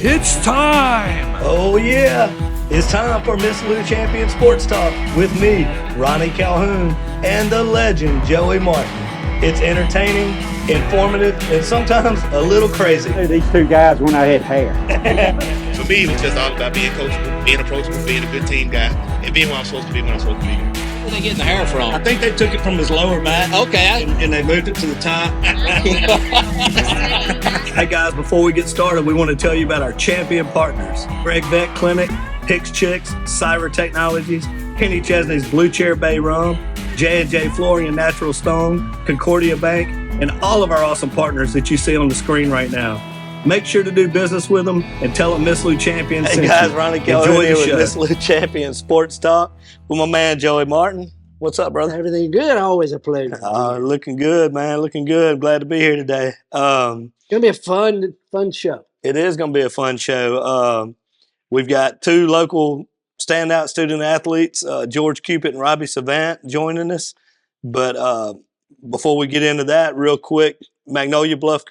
It's time! Oh yeah, it's time for Miss Lou Champion Sports Talk with me, Ronnie Calhoun, and the legend, Joey Martin. It's entertaining, informative, and sometimes a little crazy. These two guys when I had hair. For me, it was just all about being coachable, being approachable, being a good team guy, and being what I'm supposed to be when I'm supposed to be. Where they getting the hair from? I think they took it from his lower back. Okay. And they moved it to the top. Hey guys, before we get started, we want to tell you about our champion partners, Gregg Vet Clinic, Hicks Chicks, Syrah Technologies, Kenny Chesney's Blue Chair Bay Rum, J&J Flooring and Natural Stone, Concordia Bank, and all of our awesome partners that you see on the screen right now. Make sure to do business with them and tell them Miss Lou Champion sent you. Hey guys, Ronnie Calhoun Enjoy here the with show. Miss Lou Champion Sports Talk with my man Joey Martin. What's up, brother? Everything good? Always a pleasure. Looking good, man. Looking good. Glad to be here today. It's gonna be a fun show. It is going to be a fun show. We've got two local standout student athletes, George Cupit and Robbie Savant, joining us. But before we get into that, real quick, Magnolia Bluff,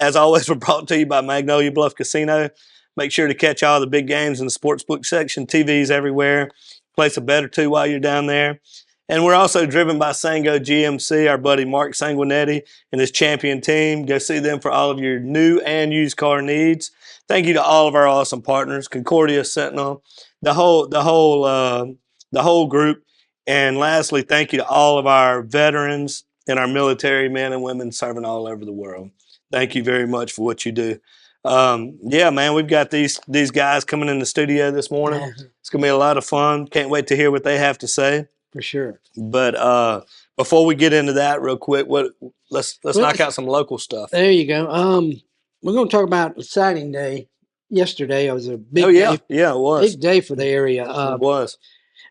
as always, we're brought to you by Magnolia Bluff Casino. Make sure to catch all the big games in the sportsbook section, TVs everywhere. Place a bet or two while you're down there. And we're also driven by Sango GMC, our buddy Mark Sanguinetti and his champion team. Go see them for all of your new and used car needs. Thank you to all of our awesome partners, Concordia, Sentinel, the whole group. And lastly, thank you to all of our veterans and our military men and women serving all over the world. Thank you very much for what you do. Yeah, man, we've got these guys coming in the studio this morning. It's going to be a lot of fun. Can't wait to hear what they have to say. For sure. But before we get into that real quick, let's knock out some local stuff. There you go. We're going to talk about exciting day. Yesterday, it was a big day. Yeah, it was. Big day for the area. It was.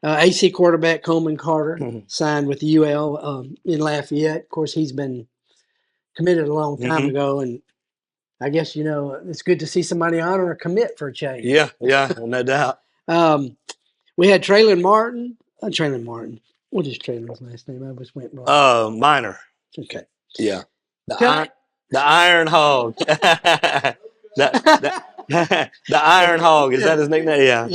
AC quarterback Coleman Carter signed with UL in Lafayette. Of course, he's been committed a long time ago, and I guess, it's good to see somebody honor a commit for a change. Yeah, no doubt. We had Traylon Martin. What is Traylon's last name? I just went wrong. Minor. Okay. Yeah. The Iron Hog. The Iron Hog. Is that his nickname? Yeah.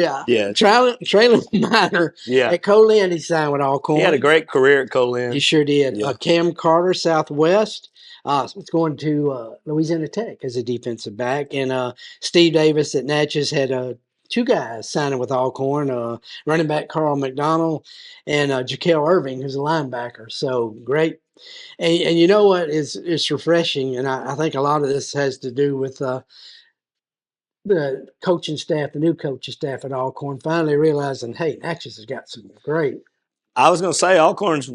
Traylon Minor at Co-Lin, he signed with Alcorn. He had a great career at Co-Lin. He sure did. Yeah. Cam Carter, Southwest. It's going to Louisiana Tech as a defensive back. And Steve Davis at Natchez had two guys signing with Alcorn, running back Carl McDonald and Jaquel Irving, who's a linebacker. So great. And you know what? It's refreshing, and I think a lot of this has to do with the coaching staff, the new coaching staff at Alcorn, finally realizing, hey, Natchez has got some great. I was going to say Alcorn's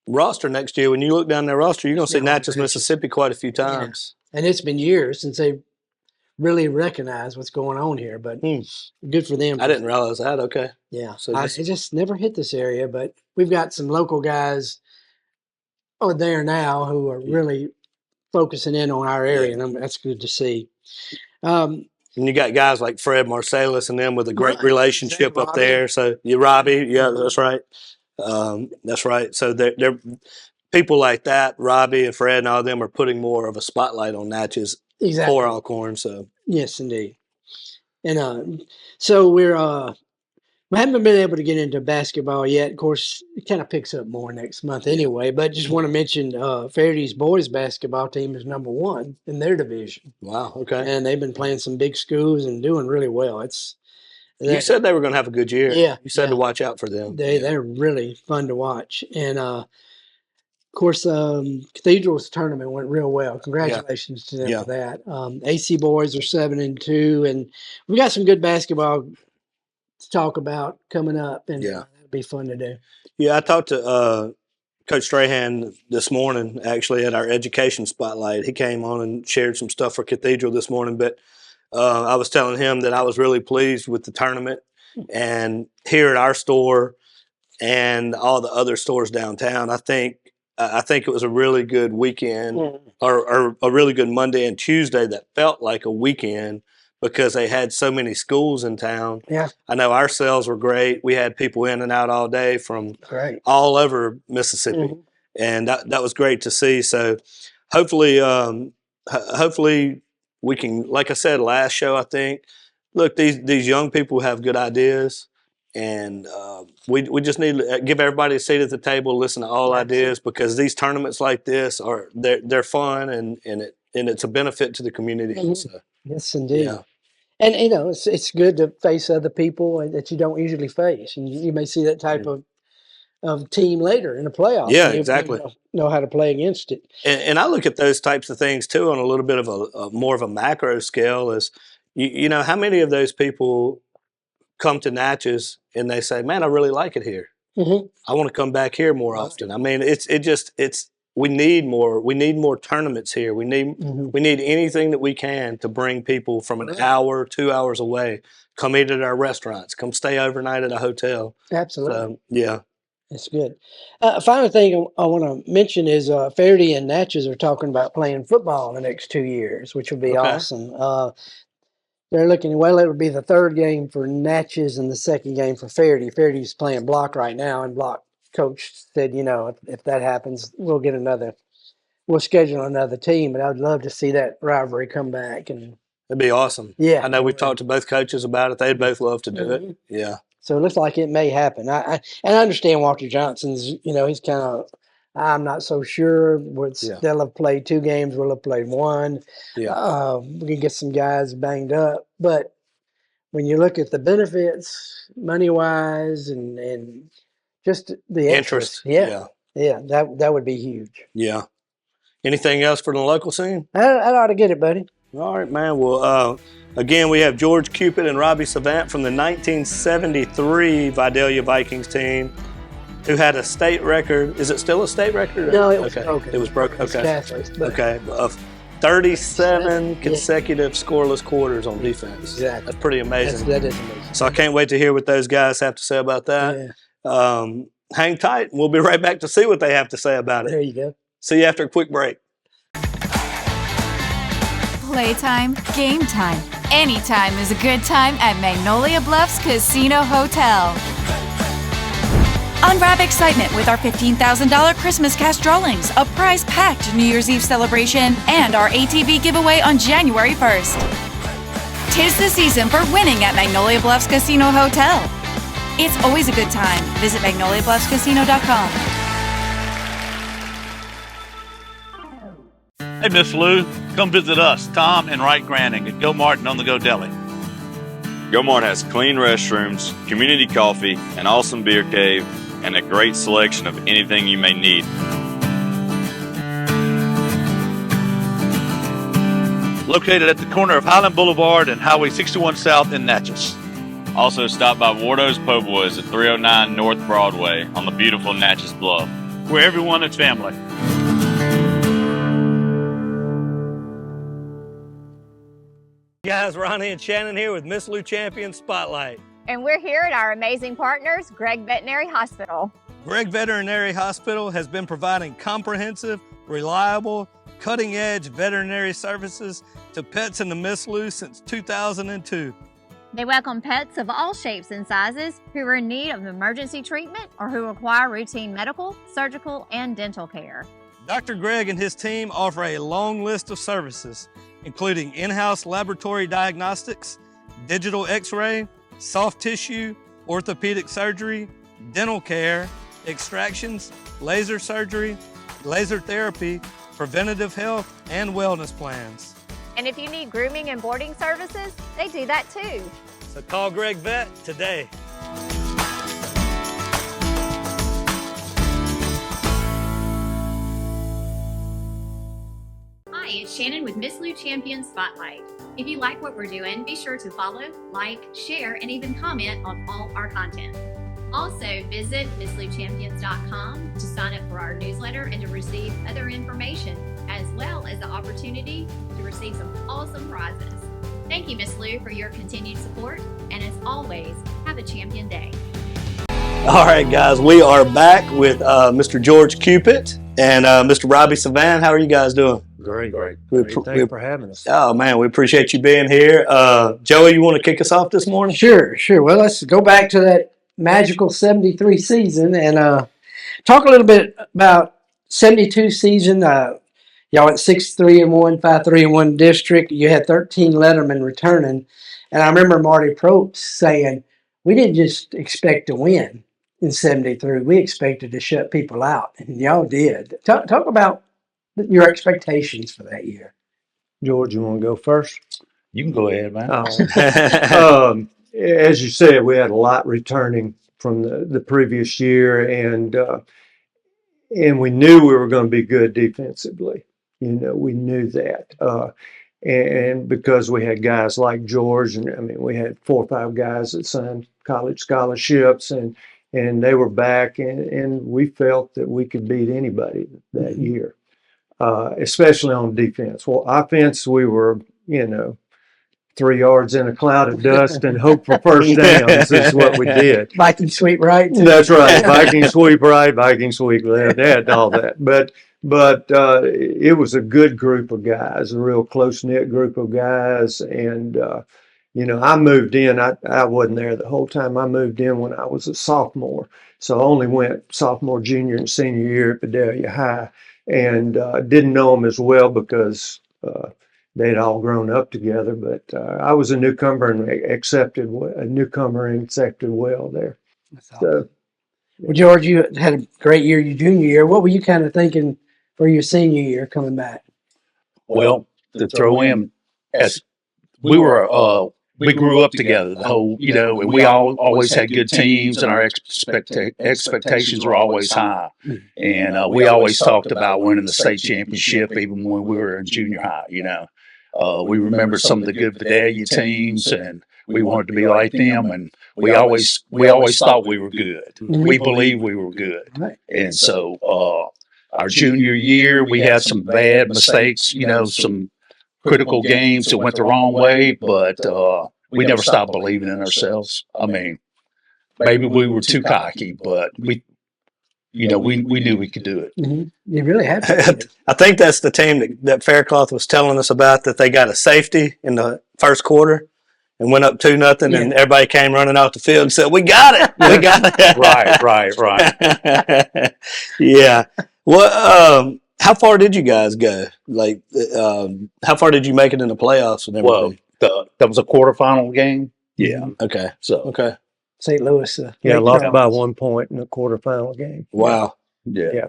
roster next year, when you look down their roster, you're going to see Natchez, Mississippi quite a few times. Yeah. And it's been years since they really recognize what's going on here, but good for them. I didn't realize that. Okay. Yeah. So it just never hit this area, but we've got some local guys there now who are really focusing in on our area, and that's good to see. And you got guys like Fred Marsalis and them with a great relationship up there. So Robbie, that's right. That's right. So they're people like that, Robbie and Fred and all of them are putting more of a spotlight on Natchez for Alcorn. So yes, indeed. And so we haven't been able to get into basketball yet. Of course, it kind of picks up more next month anyway. But just want to mention Fairdy's boys basketball team is number 1 in their division. Wow. Okay. And they've been playing some big schools and doing really well. You said they were going to have a good year. Yeah. You said to watch out for them. They're really fun to watch. And of course, Cathedral's tournament went real well. Congratulations to them for that. AC boys are 7-2, and we got some good basketball to talk about coming up, and it'll be fun to do. Yeah, I talked to Coach Strahan this morning, actually, at our education spotlight. He came on and shared some stuff for Cathedral this morning, but I was telling him that I was really pleased with the tournament, and here at our store and all the other stores downtown, I think it was a really good weekend or a really good Monday and Tuesday that felt like a weekend because they had so many schools in town. Yeah. I know our sales were great. We had people in and out all day from all over Mississippi. And that was great to see. So hopefully we can, like I said last show, I think, look, these young people have good ideas, and we just need to give everybody a seat at the table, listen to all ideas, because these tournaments like this they're fun, and it's a benefit to the community. Also. Yes, indeed. Yeah. And it's good to face other people that you don't usually face, and you may see that type of team later in the playoffs. Yeah, and exactly. Know how to play against it. And I look at those types of things too on a little bit of a more of a macro scale. As you know, how many of those people come to Natchez and they say, "Man, I really like it here. Mm-hmm. I want to come back here more often." I mean, we need more tournaments here. We need anything that we can to bring people from an hour, 2 hours away. Come eat at our restaurants. Come stay overnight at a hotel. Absolutely. So, yeah. That's good. Final thing I want to mention is Faraday and Natchez are talking about playing football in the next 2 years, which would be awesome. They're looking, well, it would be the third game for Natchez and the second game for Faraday. Faraday's playing block right now, and block coach said, if that happens, we'll schedule another team. But I'd love to see that rivalry come back. And it'd be awesome. Yeah. I know we've talked to both coaches about it. They'd both love to do it. Yeah. So it looks like it may happen. I understand Walter Johnson's, he's kind of, I'm not so sure. They'll have played 2 games. We'll have played 1. Yeah. We can get some guys banged up. But when you look at the benefits, money-wise, and just the interest. Yeah, that would be huge. Yeah. Anything else for the local scene? I ought to get it, buddy. All right, man. Well, again, we have George Cupit and Robbie Savant from the 1973 Vidalia Vikings team, who had a state record. Is it still a state record? No, it was broken. It was broken. Okay. Catholic, Okay. Of 37 consecutive scoreless quarters on defense. Exactly. That's pretty amazing. That is amazing. So I can't wait to hear what those guys have to say about that. Yeah. Hang tight. We'll be right back to see what they have to say about it. There you go. See you after a quick break. Playtime, game time. Anytime is a good time at Magnolia Bluffs Casino Hotel. Unwrap excitement with our $15,000 Christmas cash drawings, a prize-packed New Year's Eve celebration, and our ATV giveaway on January 1st. 'Tis the season for winning at Magnolia Bluffs Casino Hotel. It's always a good time. Visit MagnoliaBluffsCasino.com. Hey, Miss Lou, come visit us, Tom and Wright Granning at Go Mart and On The Go Deli. Go Mart has clean restrooms, community coffee, an awesome beer cave, and a great selection of anything you may need. Located at the corner of Highland Boulevard and Highway 61 South in Natchez. Also stop by Wardo's Po' Boys at 309 North Broadway on the beautiful Natchez Bluff, where everyone is family. Guys, Ronnie and Shannon here with Miss Lou Champion Spotlight. And we're here at our amazing partners, Gregg Veterinary Hospital. Gregg Veterinary Hospital has been providing comprehensive, reliable, cutting-edge veterinary services to pets in the Miss Lou since 2002. They welcome pets of all shapes and sizes who are in need of emergency treatment or who require routine medical, surgical, and dental care. Dr. Gregg and his team offer a long list of services, including in-house laboratory diagnostics, digital x-ray, soft tissue, orthopedic surgery, dental care, extractions, laser surgery, laser therapy, preventative health, and wellness plans. And if you need grooming and boarding services, they do that too. So call Gregg Vet today. Hi, it's Shannon with Miss Lou Champion Spotlight. If you like what we're doing, be sure to follow, like, share, and even comment on all our content. Also, visit MissLouChampions.com to sign up for our newsletter and to receive other information, as well as the opportunity to receive some awesome prizes. Thank you, Miss Lou, for your continued support, and as always, have a champion day. All right, guys, we are back with Mr. George Cupit and Mr. Robbie Savant. How are you guys doing? Great. Thank you for having us. Oh, man, we appreciate you being here. Joey, you want to kick us off this morning? Sure. Well, let's go back to that magical 73 season and talk a little bit about 72 season. Y'all went 6-3-1, 5-3-1 district. You had 13 lettermen returning. And I remember Marty Probst saying, we didn't just expect to win in 73. We expected to shut people out. And y'all did. Talk about your expectations for that year. George, you want to go first? You can go ahead, man. As you said, we had a lot returning from the previous year, and we knew we were going to be good defensively. We knew that. And because we had guys like George, and I mean, we had 4 or 5 guys that signed college scholarships, and they were back, and we felt that we could beat anybody that year, especially on defense. Well, offense, we were, 3 yards in a cloud of dust and hope for first downs is what we did. Viking sweep right. That's right. Viking sweep right, Viking sweep left, and all that. But it was a good group of guys, a real close-knit group of guys. And, I moved in. I wasn't there the whole time. I moved in when I was a sophomore. So I only went sophomore, junior, and senior year at Vidalia High. And didn't know them as well because they'd all grown up together. But I was a newcomer and accepted well there. So, well, George, you had a great year your junior year. What were you kind of thinking for your senior year coming back? Well, to throw in, as we grew up together, the whole, and we always had good teams, and our expectations were always high. And we always talked about winning the state championship, even when we were in junior high. We remember some of the good Vidalia teams, and we wanted to be like them. And we always thought we were good. We believed we were good. And so our junior year, we had some bad mistakes, some critical games that went the wrong way, but we never stopped believing in ourselves. I mean, maybe we were too cocky, but we knew we could do it. You really have to. I think that's the team that Faircloth was telling us about, that they got a safety in the first quarter and went up 2-0, and everybody came running off the field and said, "We got it, we got it." Right. Yeah. Well, how far did you guys go? Like, how far did you make it in the playoffs and everything? Well, that was a quarterfinal game. Yeah. Okay. So St. Louis. Lost by 1 point in a quarterfinal game. Wow. Yeah.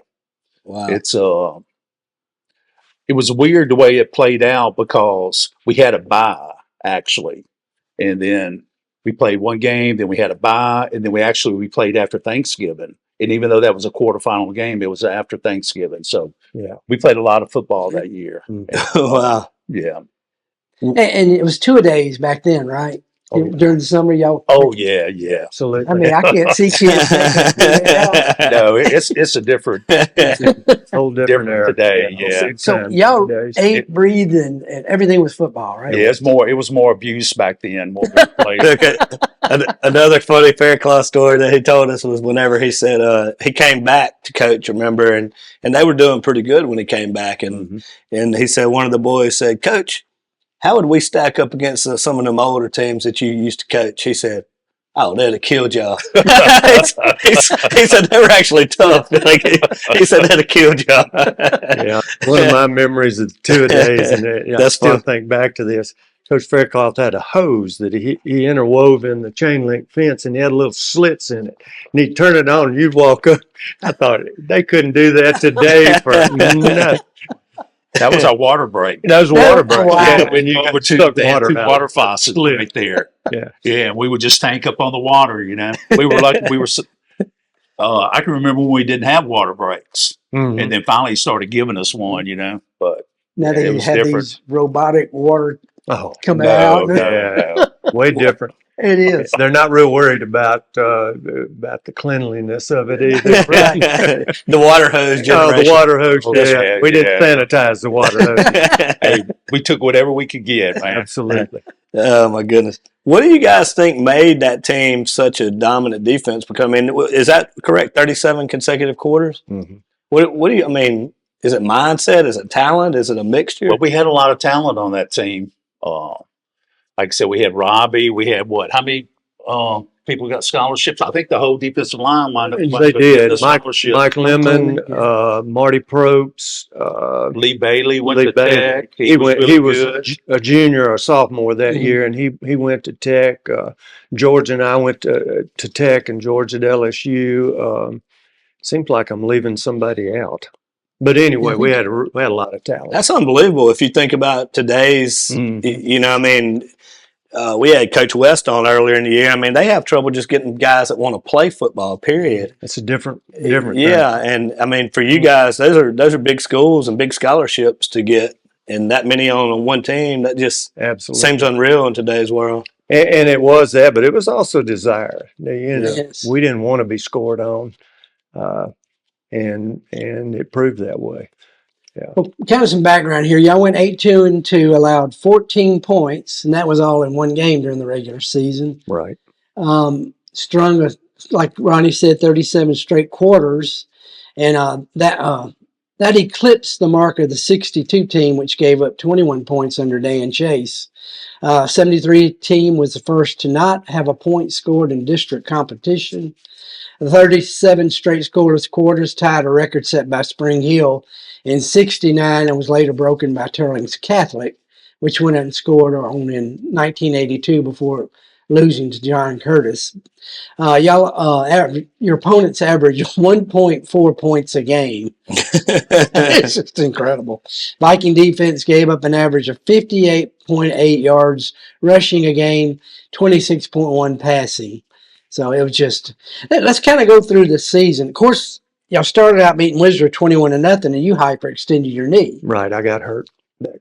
Wow. It's it was weird the way it played out because we had a bye actually, and then we played one game, then we had a bye, and then we played after Thanksgiving. And even though that was a quarterfinal game, it was after Thanksgiving. So we played a lot of football that year. Wow. Yeah. And it was 2-a-days back then, right? During the summer, y'all. Oh yeah. Absolutely. I mean, I can't see kids. No, it's a different, whole different era today. Yeah. So y'all ate, breathed, and everything was football, right? Yeah, it was more abuse back then. More played. Okay. Another funny Faircloth story that he told us was whenever he said he came back to coach, remember, and they were doing pretty good when he came back, and he said one of the boys said, "Coach, how would we stack up against some of them older teams that you used to coach?" He said, "Oh, they'd have killed y'all." he said they were actually tough. Like, he said they'd have killed y'all. Yeah, one of my memories is 2-a-days, and I still think back to this. Coach Faircloth had a hose that he interwove in the chain link fence, and he had little slits in it. And he'd turn it on, and you'd walk up. I thought they couldn't do that today for nothing. That was our water break. That was water break. Wow. Yeah, when you got stuck water faucets right there. Yeah. And we would just tank up on the water. We were like I can remember when we didn't have water breaks, and then finally started giving us one. But now they have different. these robotic water coming no, out. No. Way different. It is. They're not real worried about the cleanliness of it either. The water hose generation. Oh, the water hose. Yeah. We didn't sanitize the water hose. Hey, we took whatever we could get, man. Absolutely. Oh my goodness. What do you guys think made that team such a dominant defense? Because, I mean, is that correct? 37 consecutive quarters? Mm-hmm. What do you, I mean, is it mindset? Is it talent? Is it a mixture? Well, we had a lot of talent on that team. Like I said, we had Robbie. We had what? How many? people got scholarships. I think the whole defensive line wound up They getting did. a Mike scholarship. Lemon, Marty Probst, Lee Bailey went Lee to Bailey. Tech. He was good. a junior or sophomore that year, and he went to Tech. George and I went to Tech, and George at LSU. Seems like I'm leaving somebody out, but anyway, we had a lot of talent. That's unbelievable if you think about today's. You know, I mean, we had Coach West on earlier in the year. I mean, they have trouble just getting guys that want to play football. Period. It's a different. Yeah, and I mean, for you guys, those are big schools and big scholarships to get, and that many on one team, that just absolutely seems unreal in today's world. And it was that, but it was also desire. You know, Yes. we didn't want to be scored on, and it proved that way. Yeah. Well, kind of some background here. Y'all went 8-2-2, allowed 14 points, and that was all in one game during the regular season. Right. Strung, like Ronnie said, 37 straight quarters, and that eclipsed the mark of the 62 team, which gave up 21 points under Dan Chase. 73 team was the first to not have a point scored in district competition. 37 straight scoreless quarters tied a record set by Spring Hill in 69 and was later broken by Turling's Catholic, which went and scored on in 1982 before losing to John Curtis. Your opponents average 1.4 points a game. It's just incredible. Viking defense gave up an average of 58.8 yards rushing a game, 26.1 passing. So it was just, let's kind of go through the season. Of course, y'all started out beating Wizard 21-0, and you hyperextended your knee. Right. I got hurt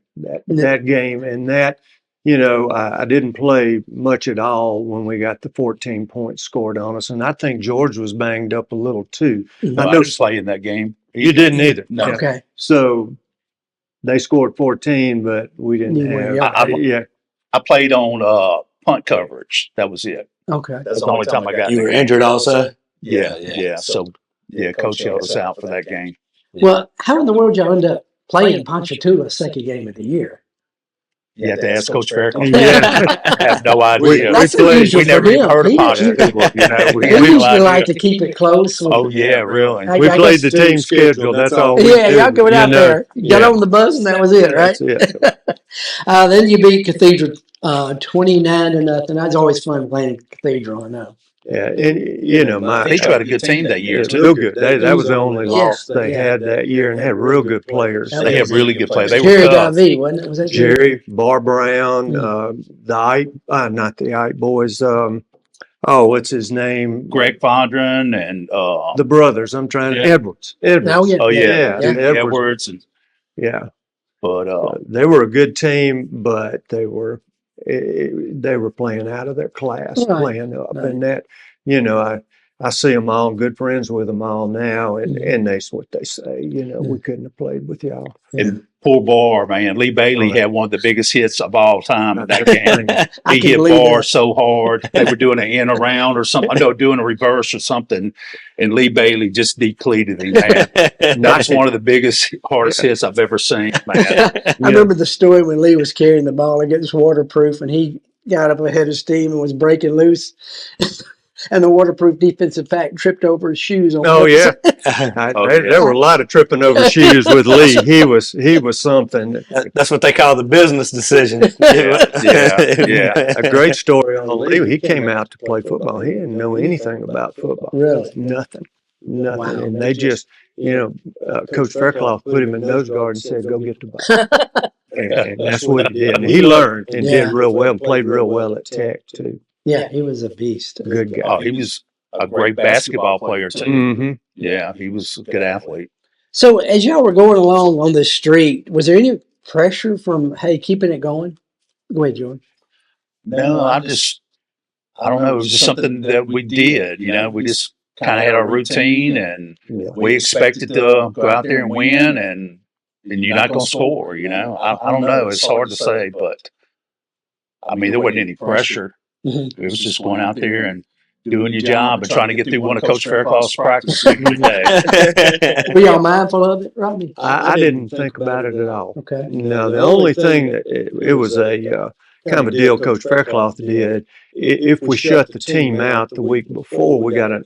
that game, and that, you know, I didn't play much at all when we got the 14 points scored on us, and I think George was banged up a little too. No, I didn't play in that game. You didn't either. No. Okay. So they scored 14, but we didn't have. I played on punt coverage. That was it. Okay. That's the only time I got. You were injured also? Yeah. So, Coach held us out for that game. Well, how in the world y'all end up playing Ponchatoula second game of the year? You have to ask Coach Faircloth. Yeah. I have no idea. We never even heard of Ponchatoula. We usually like to keep it close. Oh, yeah, really. We played the team schedule. That's all we did. Y'all go out there, got on the bus, and that was it, right? That's it. Then you beat Cathedral 29-0. That's always fun playing Cathedral, I know. Yeah, and you know, they had a good team that year too. Real good. That was the only loss they had that year, and had real good players. They had really good players. They Jerry were tough. Davie, wasn't it? Was that Jerry, Bar Brown, the Ike, not the Ike boys. What's his name? Greg Fondren and the brothers. I'm trying to Edwards. Oh yeah. Edwards and but they were a good team, but they were playing out of their class, playing up, and that, you know, I see them all, good friends with them all now, and that's what they say. You know, we couldn't have played with y'all. And poor Barr, man, Lee Bailey had one of the biggest hits of all time in that game. He hit Barr so hard. They were doing an in around or something. No, doing a reverse or something, and Lee Bailey just depleted him, man. That's one of the biggest, hardest hits I've ever seen, man. I remember the story when Lee was carrying the ball against waterproof, and he got up ahead of steam and was breaking loose. And the waterproof defensive back tripped over his shoes. There were a lot of tripping over shoes with Lee. He was something. That's what they call the business decision. Yeah. A great story on Lee. He came out to play football. He didn't know anything about football. Really? Nothing. Wow. And they just, you know, Coach Faircloth put him in nose guard and said, "Go get the ball." and that's what he did. And he learned and did real well. Played real well at Tech too. Yeah, he was a beast. Good guy. Oh, he was a great basketball player too. Mm-hmm. Yeah, he was a good athlete. So as y'all were going along on the street, was there any pressure from, hey, keeping it going? Go ahead, George. No, I don't know. It was just something that we did. You know, we just kind of had our routine, and we expected to go out there and win, and you're not going to score. You know, I don't know. It's hard to say, but I mean, there wasn't any pressure. It was just going out there and doing your job and trying to get through one of Coach Faircloth's practices every day. Were y'all mindful of it, Robbie? I didn't think about it at all. Okay. No, the only thing that it was a kind of a deal Coach Faircloth did if we shut the team out the week before, we had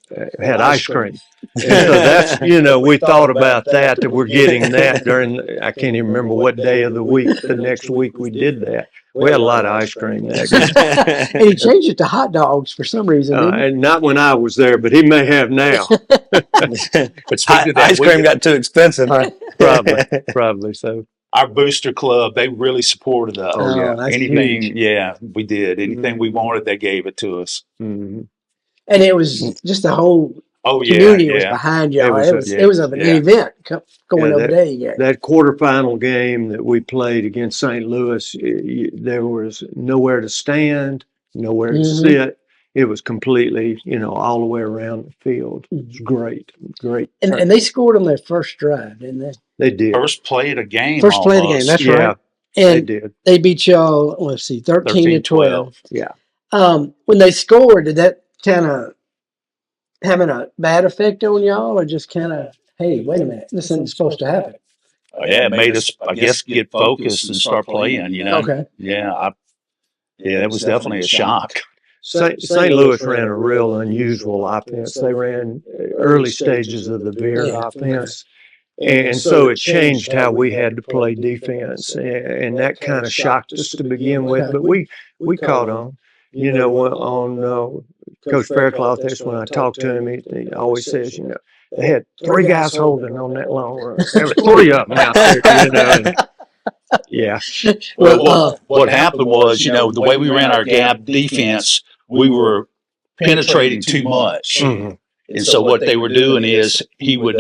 ice cream. And so that's, we thought about that we're getting that during, I can't even remember what day of the week, the next week we did that. We had a lot of ice cream that day. And he changed it to hot dogs for some reason, didn't he? And not when I was there, but he may have now. But speaking of that, ice cream got too expensive. Probably so. Our booster club, they really supported us. Oh, yeah. That's Anything, huge. we did. Anything we wanted, they gave it to us. Mm-hmm. And it was just the whole community was behind y'all. It was an event going over there. Yeah. That quarterfinal game that we played against St. Louis, there was nowhere to stand, nowhere to sit. It was completely, all the way around the field. It was great. And they scored on their first drive, didn't they? They did. First play of the game. First play of the game, that's right. And they did. They beat y'all, 13-12. Yeah. When they scored, did that kind of having a bad effect on y'all, or just kind of, hey, wait a minute, this isn't supposed to happen? Yeah, it made us, I guess, get focused and start playing, Okay. Yeah, it was definitely a shock. St. Louis ran a real unusual offense. They ran early stages of the Veer offense. And so it changed how we had to play defense. And that kind of shocked us to begin with. But we caught on. On Coach Faircloth, that's when I talked to him, he always says, they had 3 guys holding on that long run. There were 3 of them out there, Yeah. Well, what happened was, the way we ran our gap defense, we were penetrating too much. Mm-hmm. And so what they were doing is he would,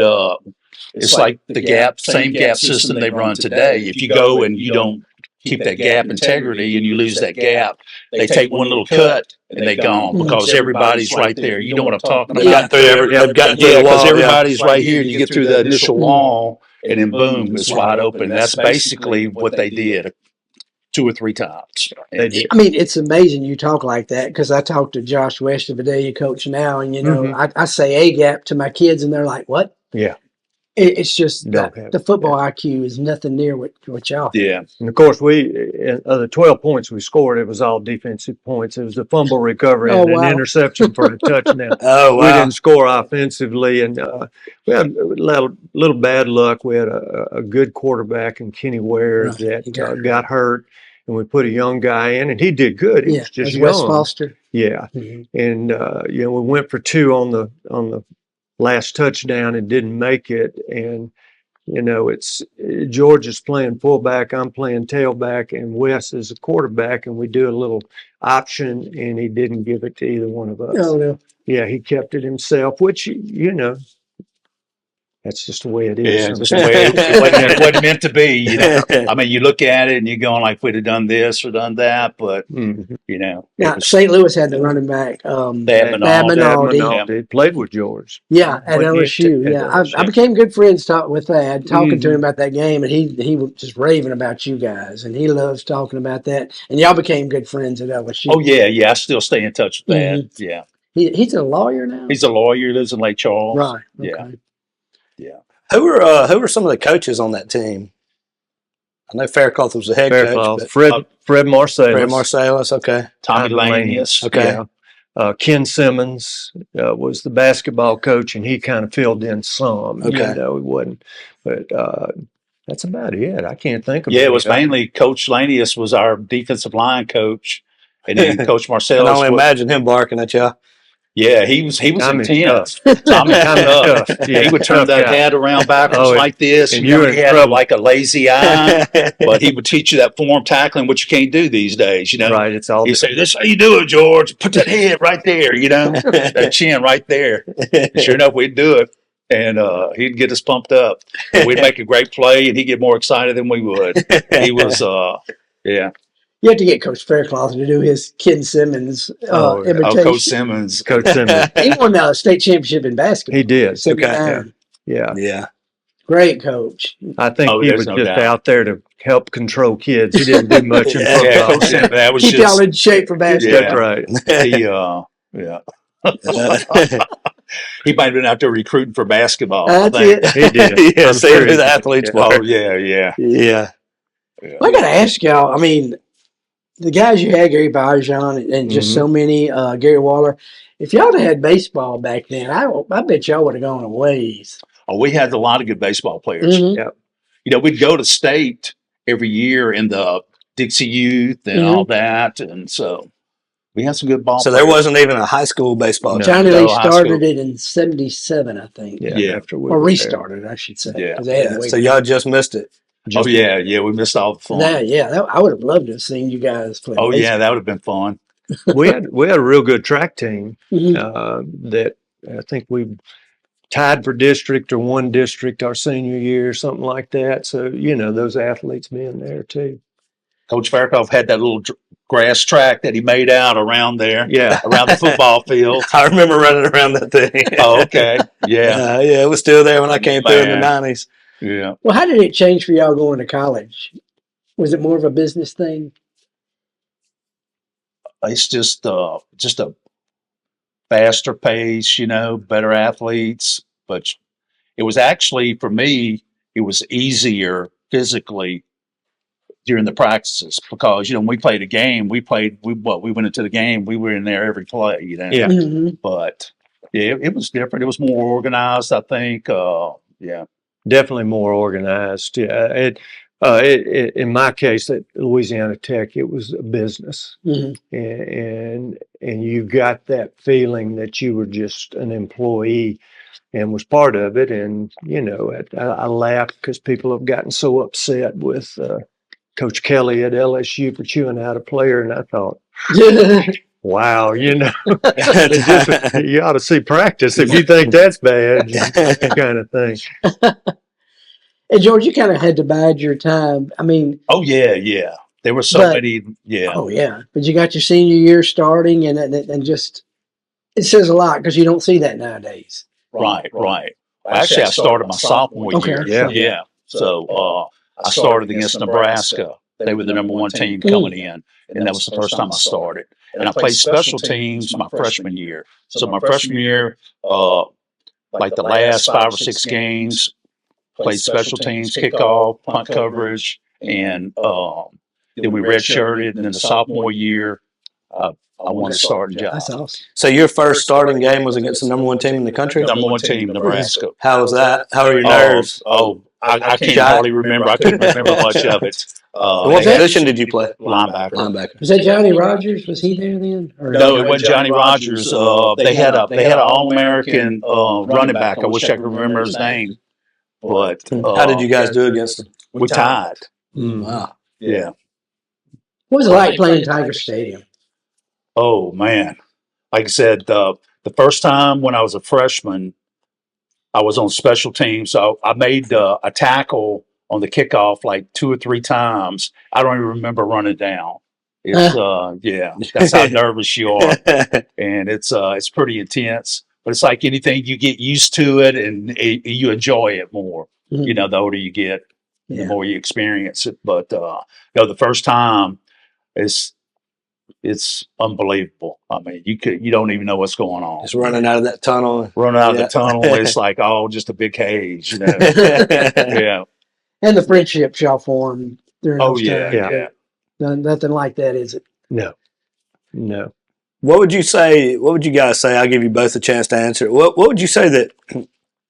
it's like the same gap system they run today. If you go and you don't keep that gap integrity and you lose that gap, they take one little cut and they gone because everybody's right there. You know what I'm talking about? They've gotten through the wall. Because everybody's right here. You get through the initial wall and then boom, it's wide open. That's basically what they did 2 or 3 times. I mean, it's amazing you talk like that, because I talk to Josh West, the Vidalia coach now, and I say A gap to my kids, and they're like, "What?" Yeah. It's just the football IQ is nothing near what y'all. Yeah. And of course, of the 12 points we scored, it was all defensive points. It was a fumble recovery and an interception for a touchdown. Oh, wow. We didn't score offensively, and we had a little bad luck. We had a good quarterback in Kenny Ware that got hurt, and we put a young guy in, and he did good. He was just young. Wes Foster. Yeah. Mm-hmm. And we went for 2 on the last touchdown and didn't make it. And, it's George is playing fullback, I'm playing tailback, and Wes is a quarterback, and we do a little option, and he didn't give it to either one of us. Oh, no. Yeah, he kept it himself, which, that's just the way it is. Yeah, just the way it wasn't meant to be. I mean, you look at it and you're going like, we'd have done this or done that, but Now, St. Louis had the running back. Thad He played with George. Yeah, at LSU. Yeah, I became good friends with Thad, talking to him about that game, and he was just raving about you guys, and he loves talking about that. And y'all became good friends at LSU. Oh yeah, I still stay in touch with Thad. Yeah, he's a lawyer now. He's a lawyer. Lives in Lake Charles. Right. Yeah. Okay. Yeah. Who were some of the coaches on that team? I know Faircloth was the head coach. Fred Marsalis. Fred Marsalis, okay. Tommy Lanius. Okay. Yeah. Ken Simmons was the basketball coach, and he kind of filled in some. Okay. He wasn't. But that's about it. I can't think of it. Yeah, it was mainly Coach Lanius was our defensive line coach, and then Coach Marsalis. I can only imagine him barking at y'all. Yeah, he was intense. Tommy tough. Yeah, he would turn that head around backwards like this, and you had like a lazy eye. But he would teach you that form tackling, which you can't do these days. Right? It's all. He'd say, "This is how you do it, George. Put that head right there. That chin right there." And sure enough, we'd do it, and he'd get us pumped up. And we'd make a great play, and he'd get more excited than we would. He was, yeah. You have to get Coach Faircloth to do his Ken Simmons imitation. Oh, Coach Simmons. He won the state championship in basketball. He did. Okay. Yeah. Great coach. I think he was just out there to help control kids. He didn't do much in football. Yeah, Coach Simmons, that was keep y'all in shape for basketball. That's right. He might have been out there recruiting for basketball. That's it. He did. Yeah, save the athletes. Oh, yeah. Well, I got to ask y'all, I mean, the guys you had, Gary Bajan and just so many, Gary Waller. If y'all had had baseball back then, I bet y'all would have gone a ways. Oh, we had a lot of good baseball players. Mhm. Yeah. You know, we'd go to state every year in the Dixie Youth and all that, and so we had some good ball. So players. there wasn't even a high school baseball. No. Johnny No, Lee high started school. it in '77, I think. Yeah. After we Or were there. restarted, I should say. Yeah. 'cause they had Yeah, way so back. y'all just missed it. Oh yeah, we missed all the fun. I would have loved to have seen you guys play. Oh yeah, baseball. that would have been fun. we had a real good track team Mhm. that I think we tied for district or won district our senior year, something like that. So those athletes being there too. Coach Faircloth had that little grass track that he made out around there, Yeah. around the football field. I remember running around that thing. Oh, okay, yeah, Yeah, it was still there when I came through in the Man. 90s. yeah. Well, how did it change for y'all going to college? Was it more of a business thing? It's just a faster pace, better athletes. But it was actually for me, it was easier physically during the practices because when we played a game, we went into the game, we were in there every play, Yeah. Mhm. But yeah, it was different. It was more organized, I think. Yeah. Definitely more organized. Yeah, in my case at Louisiana Tech, it was a business, Mhm. and you got that feeling that you were just an employee and was part of it. And I laugh because people have gotten so upset with Coach Kelly at LSU for chewing out a player, and I thought, wow, you ought to see practice if you think that's bad, kind of thing. And George, you kind of had to bide your time. I mean, Oh yeah. There were so But- many. Yeah. oh yeah, but you got your senior year starting, and just it says a lot because you don't see that nowadays. Right. Actually, I started my sophomore Okay. year. Yeah. Yeah. So I started against Nebraska. They were the number one team coming in, and that was the first time I started. And I played special teams my freshman year. So my freshman year, like the last 5 or 6 games, played special teams, kickoff, punt coverage, and then we redshirted. And then the sophomore year, I won a starting job. That's awesome. So your first starting game was against the number one team in the country? Number one team, Nebraska. How was that? How are your nerves? I can't hardly remember. I couldn't remember much of it. And what position did you play? Linebacker. Was that Johnny Rogers? Was he there then? Or No, it wasn't Johnny Rogers. They had an All-American running back. I wish I could remember his name. But How did you guys do against them? we tied. Wow. Yeah. What was it like playing Tiger Stadium? Oh man. Like I said, the first time when I was a freshman, I was on special teams. So I made a tackle on the kickoff like 2 or 3 times. I don't even remember running down. It's that's how nervous you are, and it's pretty intense. But it's like anything, you get used to it, and you enjoy it more. Mhm. The older you get, the Yeah. more you experience it. But the first time, it's unbelievable. I mean, you don't even know what's going on. Just running out of that tunnel. Running out of Yeah. the tunnel, it's like just a big cage. Yeah. And the friendships y'all formed during Oh those yeah. times. Yeah. Nothing like that, is it? No. What would you say? What would you guys say? I'll give you both a chance to answer. What would you say that,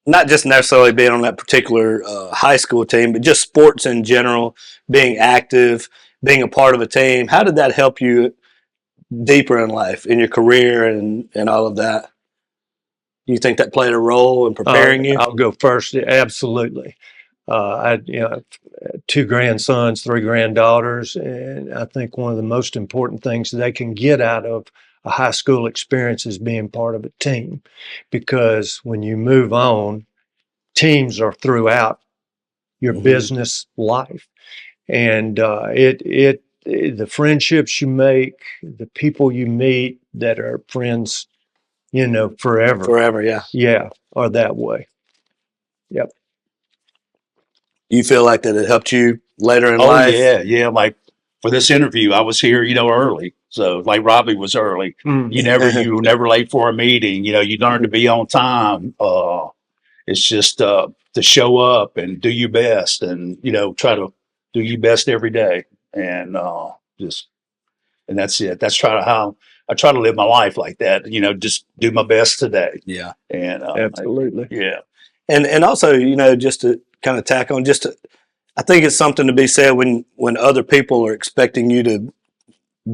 not just necessarily being on that particular high school team, but just sports in general, being active, being a part of a team, how did that help you deeper in life, in your career and all of that? Do you think that played a role in preparing you? I'll go first. Absolutely. I had 2 grandsons, 3 granddaughters, and I think one of the most important things they can get out of a high school experience is being part of a team, because when you move on, teams are throughout your business life, and the friendships you make, the people you meet that are friends, forever, Yeah. are that way. Yep. You feel like that it helped you later in Oh life? yeah. Like for this interview, I was here, early. So like Robbie was early. You were never late for a meeting. You learn to be on time. It's just to show up and do your best, and try to do your best every day, and just and that's it. That's how I try to live my life like that. You know, just do my best today. Yeah. And Absolutely. yeah. And also, you know, just to kind of tack on, I think it's something to be said when other people are expecting you to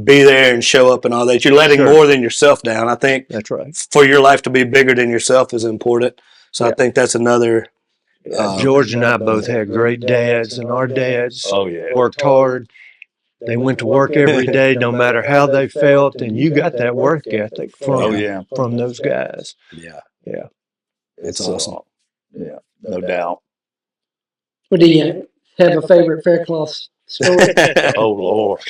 be there and show up and all that. You're letting more than yourself down. I think that's right. For your life to be bigger than yourself is important. So I think that's another. George and I both had great dads, and our dads worked hard. They went to work every day, no matter how they felt, and you got that work ethic from those guys. Yeah. Yeah. It's awesome. Yeah, no doubt. Well, do you have a favorite Faircloth story? Oh, Lord.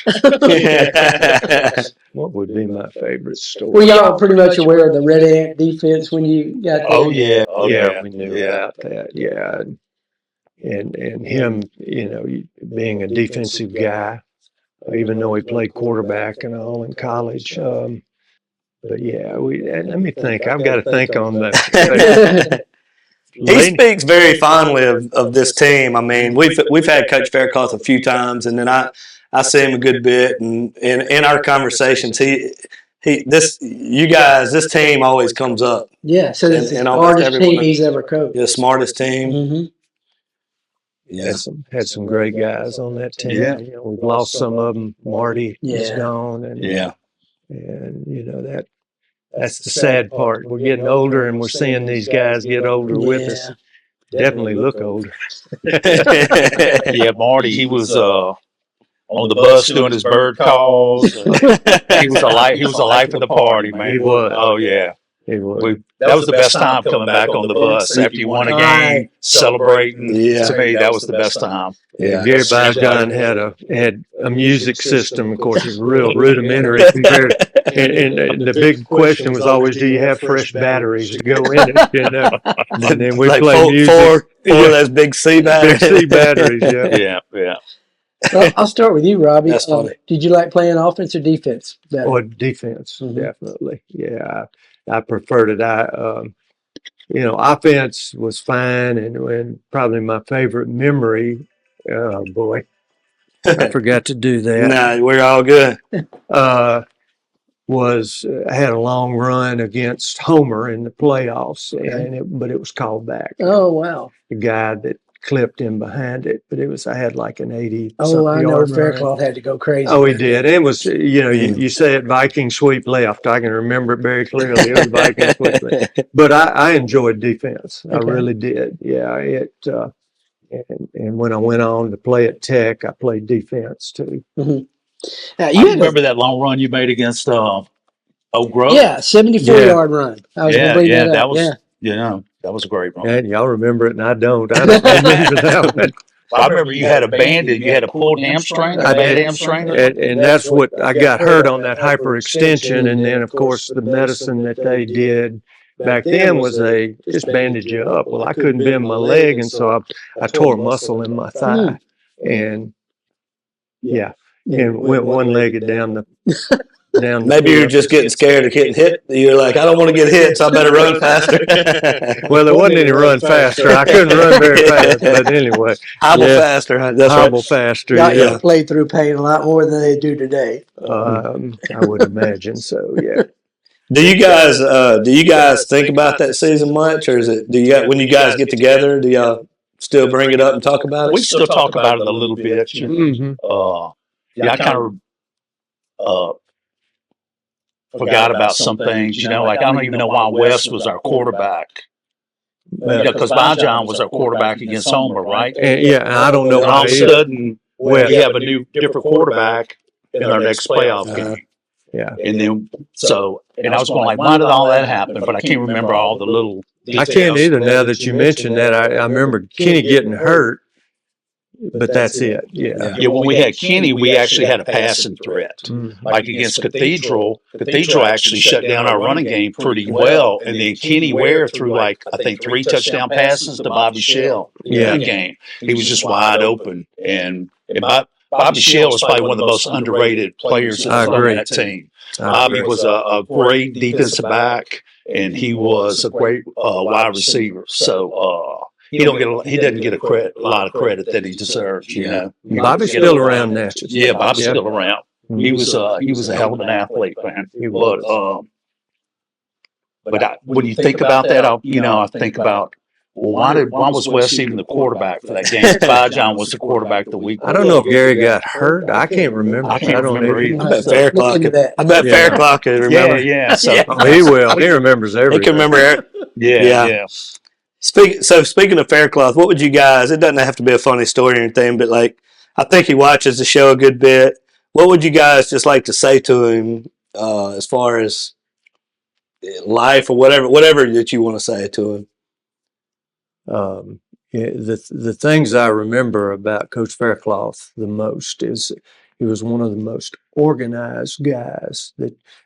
What would be my favorite story? Were y'all pretty much aware of the Red Ant defense when you got there? Oh, yeah. Oh, yeah, we knew about that. Yeah. And him, you know, being a defensive guy, even though he played quarterback and all in college. But yeah, let me think. I've got to think on that. He speaks very fondly of this team. I mean, we've had Coach Faircloth a few times, and then I see him a good bit, and in our conversations, this team always comes up. Yeah, so it's the smartest team he's ever coached. The smartest team. Mm-hmm. Yeah, had some great guys on that team. Yeah. You know, we've lost some of them. Marty is gone, and you know that's the sad part. We're getting older, and we're seeing these guys get older with us. Definitely look older. Yeah, Marty, he was on the bus doing his bird calls. He was a life of the party, man. He was. Oh yeah. He was. That was the best time coming back on the bus after you won a game, celebrating. Yeah. To me, that was the best time. Yeah, Gary Bijon had a music system. Of course, it's real rudimentary compared. And the big question was always, do you have fresh batteries to go in it? You know, and then we like play music. Four of those big C batteries. Big C batteries. Yeah. Yeah. Well, I'll start with you, Robbie. That's funny. Did you like playing offense or defense better? Or defense, definitely. Yeah, I preferred it. Offense was fine, and probably my favorite memory. Oh boy, I forgot to do that. Nah, we're all good. I had a long run against Homer in the playoffs, but it was called back. Oh wow! The guy that clipped in behind it, but I had like an 80. Oh, I know Faircloth had to go crazy. Oh, he did. It was, you say it Viking sweep left. I can remember it very clearly. It was Viking sweep left. But I enjoyed defense. I really did. Yeah. And when I went on to play at Tech, I played defense too. Mm-hmm. I remember that long run you made against Oak Grove. Yeah, 74-yard run. I was gonna bring that up. That was a great run. And y'all remember it, and I don't. I don't remember that one. I remember you had a banded, you had a pulled hamstring, a bad hamstring. And that's what I got hurt on, that hyperextension. And then, of course, the medicine that they did back then was they just bandage you up. Well, I couldn't bend my leg, and so I tore a muscle in my thigh. And, and went one-legged down the Maybe you're just getting scared of getting hit. You're like, I don't want to get hit, so I better run faster. Well, there wasn't any run faster. I couldn't run very fast, but anyway. Hobble faster. That's Hobble faster, Y'all played through pain a lot more than they do today. I would imagine so, yeah. Do you guys think about that season much, or is it? When you guys get together, do y'all still bring it up and talk about it? We still talk about it a little bit. I kind of forgot about some things. Like I don't even know why Wes was our quarterback. Because Bijon was our quarterback against Homer, right? And I don't know. And all of a sudden, we have a different quarterback in our next playoff game. Yeah. And then, I was going like, why did all that happen? But I can't remember all the little details. I can't either now that you mentioned that. I remember Kenny getting hurt, but that's it. Yeah. Yeah, when we had Kenny, we actually had a passing threat. Mm-hmm. Like against Cathedral actually shut down our running game pretty well. And then Kenny Ware threw I think 3 touchdown passes to Bobby Shell in the game. He was just wide open. And Bobby Shell was probably one of the most underrated players on that team. Bobby was a great defensive back, and he was a great wide receiver. So he doesn't get a lot of credit that he deserves. Bobby's still around Natchez. Yeah, Bobby's still around. He was a hell of an athlete, man. He was. But when you think about that, I think about, well, why was Wes even the quarterback for that game? John was the quarterback the week. I don't know if Gary got hurt. I can't remember. I can't remember either. I bet Faircloth could remember. Yeah. So he will. He remembers everything. He can remember. Yeah. Speaking of Faircloth, what would you guys? It doesn't have to be a funny story or anything, but like, I think he watches the show a good bit. What would you guys just like to say to him as far as life or whatever that you want to say to him? The things I remember about Coach Faircloth the most is he was one of the most organized guys.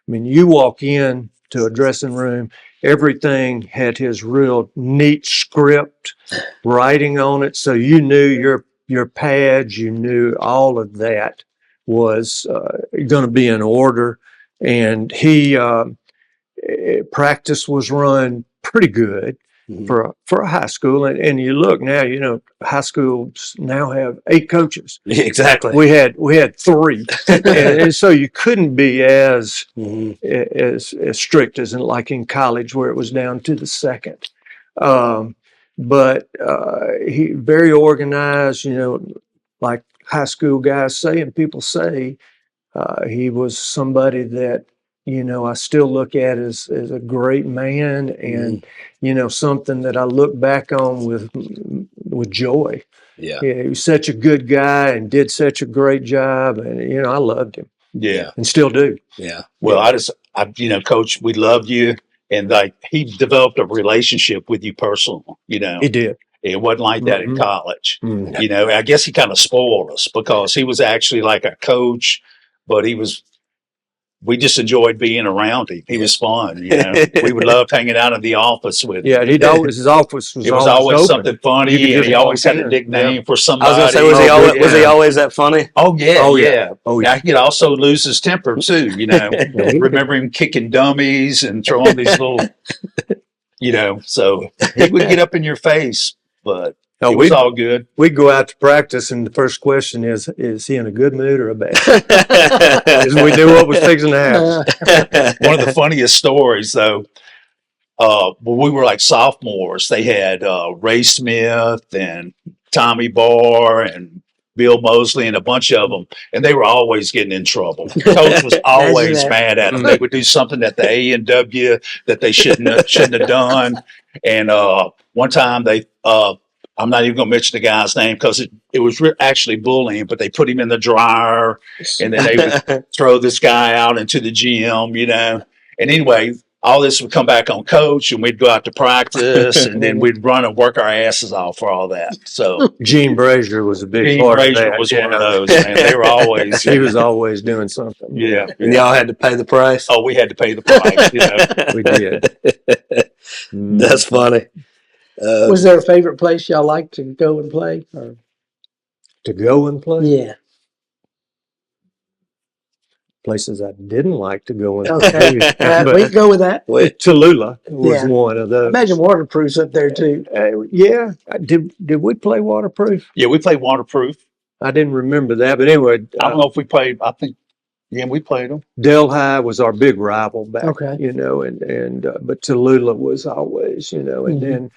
You walk in to a dressing room, everything had his real neat script, writing on it, so you knew your pads, you knew all of that was going to be in order, and he practice was run pretty good. For a high school, and you look now, high schools now have 8 coaches. Exactly. We had 3, and so you couldn't be as strict as in college where it was down to the second. But he very organized. Like high school guys say, and people say, he was somebody that I still look at as a great man, and something that I look back on with joy. Yeah, he was such a good guy and did such a great job, and I loved him. Yeah, and still do. Yeah. Well, I Coach, we loved you, and he developed a relationship with you personally. He did. It wasn't like that in college. I guess he kind of spoiled us because he was actually like a coach, but we just enjoyed being around him. He was fun. We would love hanging out in the office with him. Yeah, his office was always open. Something funny, and he always had a nickname for somebody. I was going to say, was he always that funny? Oh yeah. He could also lose his temper too. Remember him kicking dummies and throwing these little, So he would get up in your face, but. It was all good. We'd go out to practice, and the first question is he in a good mood or a bad? We knew what was fixing to happen. One of the funniest stories, though, when we were like sophomores, they had Ray Smith and Tommy Barr and Bill Mosley and a bunch of them, and they were always getting in trouble. The coach was always mad at them. They would do something at the A&W that they shouldn't have done. And one time they I'm not even going to mention the guy's name because it was actually bullying, but they put him in the dryer, and then they would throw this guy out into the gym, And anyway, all this would come back on Coach, and we'd go out to practice, and then we'd run and work our asses off for all that. So Gene Brazier was a big part of that. Brazier was one of those, man. They were always. He was always doing something. Yeah. And y'all had to pay the price? Oh, we had to pay the price. We did. That's funny. Was there a favorite place y'all like to go and play? Or? To go and play? Yeah. Places I didn't like to go and play. Okay. We can go with that. Tallulah was one of those. Imagine Waterproof's up there too. Yeah. Did we play Waterproof? Yeah, we played Waterproof. I didn't remember that, but anyway. I don't know if we played, I think. Yeah, we played them. Delhi was our big rival back, okay. And but Tallulah was always, and then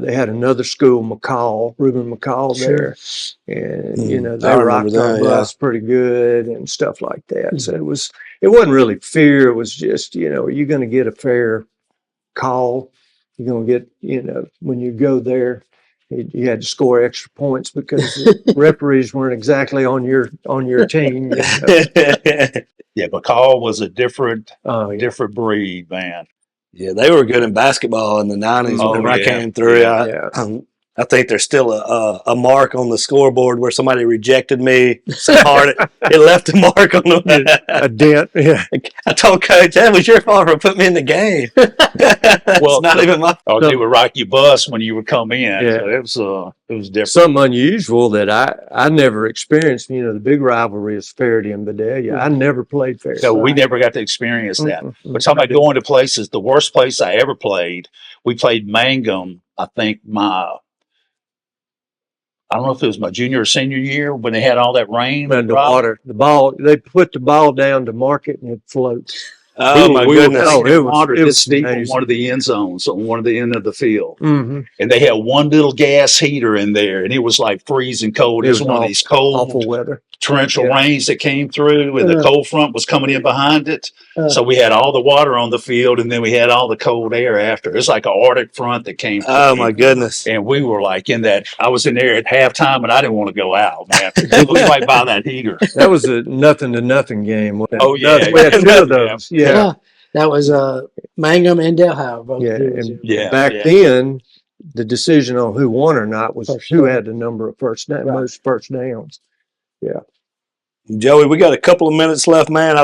they had another school, Reuben McCall there, and they rocked our bus pretty good and stuff like that. So it wasn't really fear. It was just, are you going to get a fair call? You're going to get, when you go there. You had to score extra points because the referees weren't exactly on your team. Yeah, McCall was a different breed, man. Yeah, they were good in basketball in the 90s whenever I came through. I think there's still a mark on the scoreboard where somebody rejected me so hard it left a mark on a dent. Yeah, I told Coach that was your fault for putting me in the game. Well, it's not even my fault. They would rock your bus when you would come in. Yeah, so it was different. Something unusual that I never experienced. The big rivalry is Faraday and Vidalia. I never played Faraday. No, we never got to experience that. We're talking about going to places. The worst place I ever played, we played Mangum. I think I don't know if it was my junior or senior year when they had all that rain. And the Rob. water, the ball, they put the ball down to mark it and it floats. Oh my goodness! Oh, it Water was this deep on amazing. one of the end zones on one of the end of the field, Mm-hmm. and they had one little gas heater in there, and it was like freezing cold. It was one of these cold, awful weather, torrential rains that came through, and the cold front was coming in behind it. So we had all the water on the field, and then we had all the cold air after. It's like an Arctic front that came through. Oh my goodness! And we were like in that. I was in there at halftime, and I didn't want to go out, man. It was right by that heater. That was a nothing to nothing game. Oh yeah, we had two of those. Yeah. That was Mangum and Delhi. Both Back then, the decision on who won or not was who had the number of most first downs. Yeah. Joey, we got a couple of minutes left, man.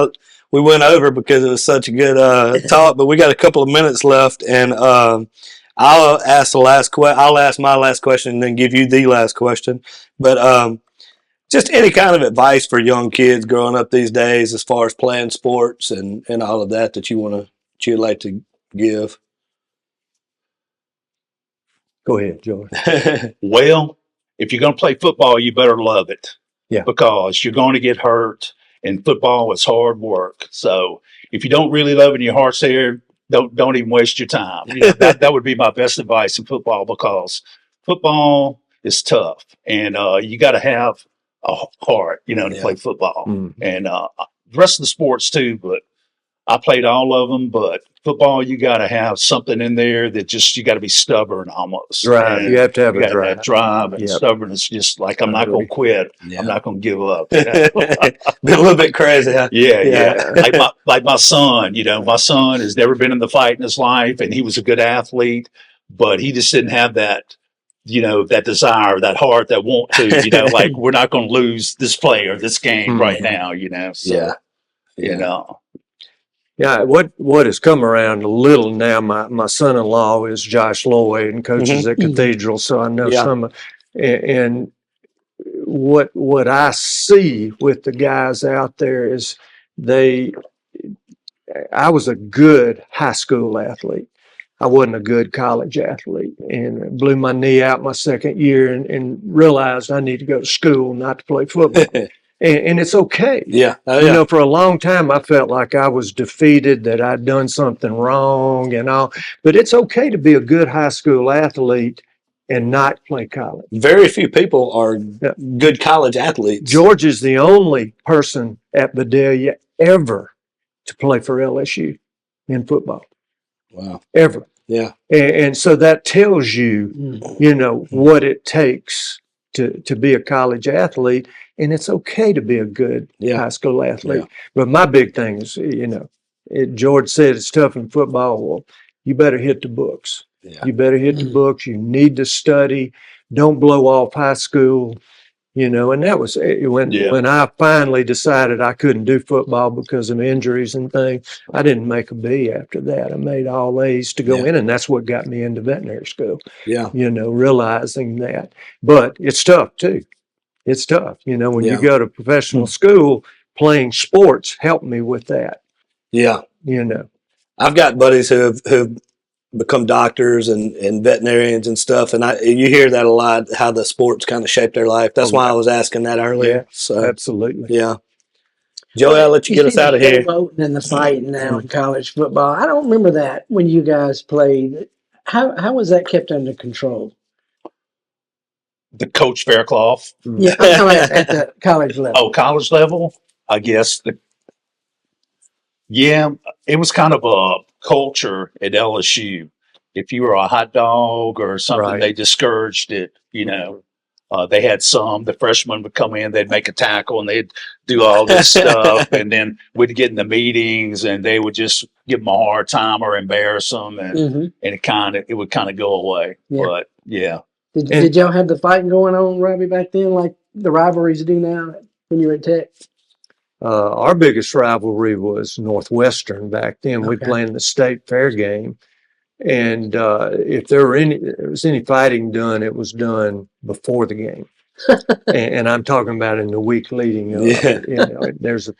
We went over because it was such a good talk, but we got a couple of minutes left, and I'll ask my last question and then give you the last question. But just any kind of advice for young kids growing up these days as far as playing sports and all of that you'd like to give. Go ahead, Joey. Well, if you're going to play football, you better love it. Yeah. Because you're going to get hurt, and football is hard work. So if you don't really love it and your heart's there, don't even waste your time. You know, that would be my best advice in football, because football is tough, and you got to have a heart, to play football. Mm-hmm. And the rest of the sports too, but I played all of them. But football, you got to have something in there that you got to be stubborn almost. Right. You have to have a drive. That drive and stubbornness, just like I'm not going to quit. Yeah. I'm not going to give up. Been a little bit crazy, huh? Yeah. Like my son, my son has never been in the fight in his life, and he was a good athlete, but he just didn't have that, that desire, that heart, that want to, like we're not going to lose this play or this game right now, So, Yeah, what has come around a little now, my son-in-law is Josh Lloyd and coaches at Cathedral, so I know some, and what I see with the guys out there is I was a good high school athlete. I wasn't a good college athlete, and blew my knee out my second year and realized I need to go to school, not to play football. And it's okay. Yeah. For a long time, I felt like I was defeated, that I'd done something wrong and all. But it's okay to be a good high school athlete and not play college. Very few people are good college athletes. George is the only person at Vidalia ever to play for LSU in football. Wow. Ever. Yeah. And so that tells you, what it takes to be a college athlete. And it's okay to be a good high school athlete. Yeah. But my big thing is, George said it's tough in football. Well, you better hit the books. Yeah. You better hit the books. You need to study. Don't blow off high school. And that was when I finally decided I couldn't do football because of injuries and things. I didn't make a B after that. I made all A's to go in, and that's what got me into veterinary school. Yeah. Realizing that. But it's tough too. It's tough. When you go to professional school, playing sports helped me with that. Yeah. I've got buddies who've become doctors and veterinarians and stuff, and you hear that a lot, how the sports kind of shape their life. That's why I was asking that earlier. Yeah, so absolutely. Yeah. Joey, I'll let you get us out of here. Voting and the fighting now in college football. I don't remember that when you guys played. How was that kept under control? The coach Faircloth. Yeah, I'm talking at the college level. Oh, college level? I guess. It was kind of a culture at LSU. If you were a hot dog or something, they discouraged it. They had the freshmen would come in, they'd make a tackle, and they'd do all this stuff. And then we'd get in the meetings, and they would just give them a hard time or embarrass them. And it would kind of go away. Yeah. But, yeah. Did y'all have the fighting going on, Robbie, back then, like the rivalries do now when you were at Tech? Our biggest rivalry was Northwestern back then. Okay. We'd play in the state fair game. And if there was any fighting done, it was done before the game. and I'm talking about in the week leading up. There's a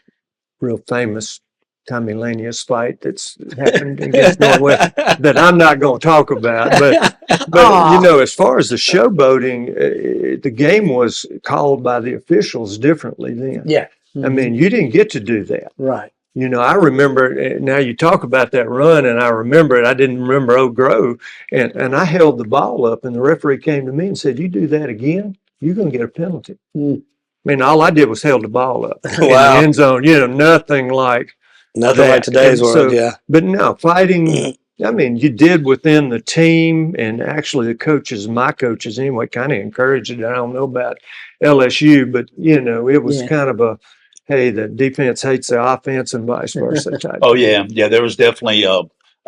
real famous simultaneous fight that's happened against Northwest that I'm not going to talk about. But you know, as far as the showboating, the game was called by the officials differently then. Yeah. I mean, you didn't get to do that. Right. You know, I remember, now you talk about that run, and I remember it. I didn't remember Oak Grove, and I held the ball up, and the referee came to me and said, "You do that again, you're going to get a penalty." I mean, all I did was held the ball up in the end zone. You know, nothing like today's world, yeah. But no, fighting, I mean, you did within the team, and actually the coaches, my coaches anyway, kind of encouraged it. I don't know about LSU, but, you know, it was kind of a, hey, the defense hates the offense and vice versa type. Oh, yeah. Yeah, there was definitely a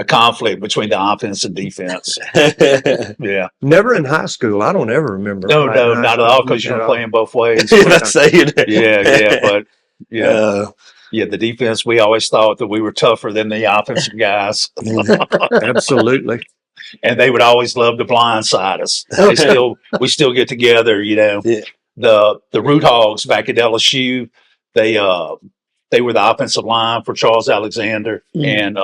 conflict betwing the offense and defense. Yeah. Never in high school. I don't ever remember. No, not at all, because you were playing both ways. But the defense, we always thought that we were tougher than the offensive guys. Absolutely. And they would always love to blindside us. We still get together, you know. Yeah. The Root Hogs back at LSU, they were the offensive line for Charles Alexander, and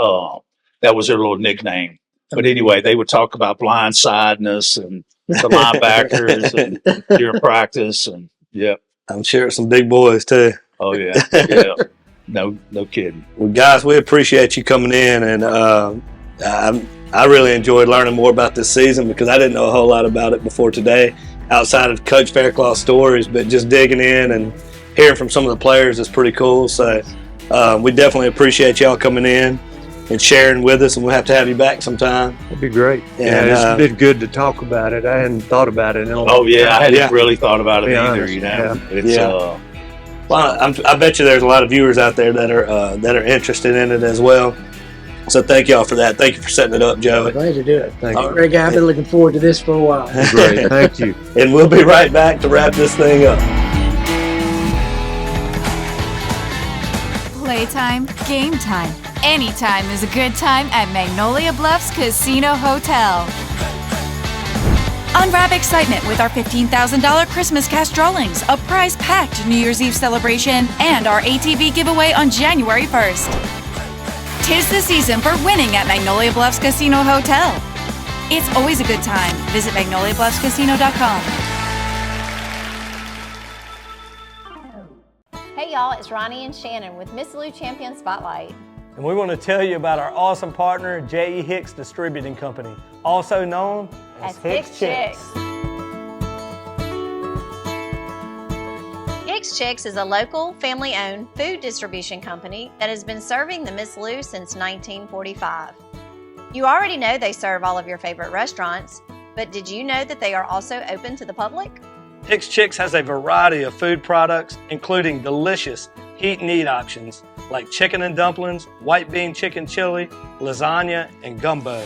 that was their little nickname. But anyway, they would talk about blindsiding us and the linebackers and during practice, and I'm sure some big boys too. Oh yeah, yeah. No kidding. Well, guys, we appreciate you coming in, and I really enjoyed learning more about this season because I didn't know a whole lot about it before today, outside of Coach Faircloth stories. But just digging in and hearing from some of the players is pretty cool. So we definitely appreciate y'all coming in and sharing with us, and we'll have to have you back sometime. That'd be great. And, it's been good to talk about it. I hadn't thought about it in a long time. I hadn't really thought about it either. You know, well, I bet you there's a lot of viewers out there that are interested in it as well. So thank y'all for that. Thank you for setting it up, Joey. Glad to do it. Thank you. Greg, I've been looking forward to this for a while. Great. Thank you. And we'll be right back to wrap this thing up. Playtime, game time. Anytime is a good time at Magnolia Bluffs Casino Hotel. Unwrap excitement with our $15,000 Christmas cash drawings, a prize-packed New Year's Eve celebration, and our ATV giveaway on January 1st. 'Tis the season for winning at Magnolia Bluffs Casino Hotel. It's always a good time. Visit MagnoliaBluffsCasino.com. Hey y'all, it's Ronnie and Shannon with Miss Lou Champion Spotlight. And we want to tell you about our awesome partner, J.E. Hicks Distributing Company, also known as Hicks Chicks. Hicks Chicks is a local, family-owned food distribution company that has been serving the Miss Lou since 1945. You already know they serve all of your favorite restaurants, but did you know that they are also open to the public? Hicks Chicks has a variety of food products, including delicious heat and eat options like chicken and dumplings, white bean chicken chili, lasagna, and gumbo.